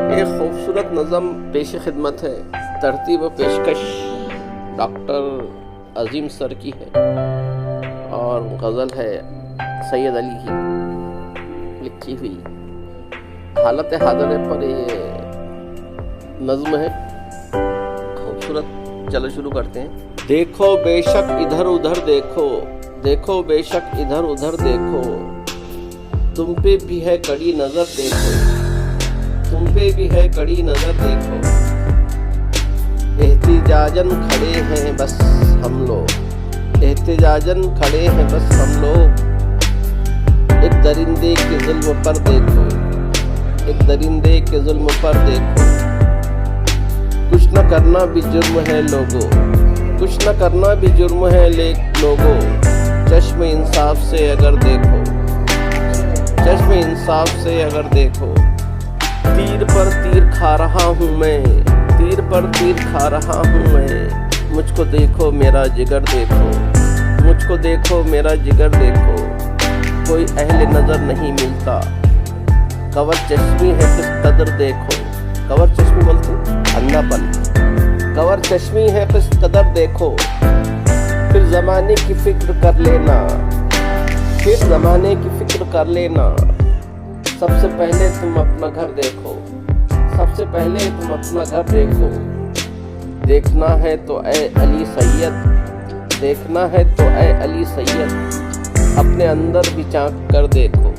एक खूबसूरत नज़म पेश खिदमत है। तरतीब व पेशकश डॉक्टर अजीम सर की है और गज़ल है सैयद अली की लिखी हुई। हालत हाज़िर पर ये नज़्म है, खूबसूरत। चलो शुरू करते हैं। देखो बेशक इधर उधर देखो, देखो बेशक इधर उधर देखो, तुम पे भी है कड़ी नज़र देखो, तुम पे भी है कड़ी नज़र देखो। एहतिजाजन खड़े हैं बस हम लोग, एहतिजाजन खड़े हैं बस हम लोग। एक दरिंदे के जुल्म पर देखो, एक दरिंदे के जुल्म पर देखो। कुछ न करना भी जुर्म है लोगों, कुछ न करना भी जुर्म है लोगों। चश्म इंसाफ से अगर देखो, चश्म इंसाफ से अगर देखो। तीर पर तीर खा रहा हूँ मैं, तीर पर तीर खा रहा हूँ मैं। मुझको देखो मेरा जिगर देखो, मुझको देखो मेरा जिगर देखो। कोई अहले नज़र नहीं मिलता, कवर चश्मी है किस कदर देखो। कवर चश्मी बोलते अंधापन, कवर चश्मी है किस कदर देखो। फिर ज़माने की फिक्र कर लेना, फिर ज़माने की फिक्र कर लेना। सबसे पहले तुम अपना घर देखो, सबसे पहले तुम अपना घर देखो। देखना है तो ऐ अली सैयद, देखना है तो ऐ अली सैयद, अपने अंदर भी झांक कर देखो।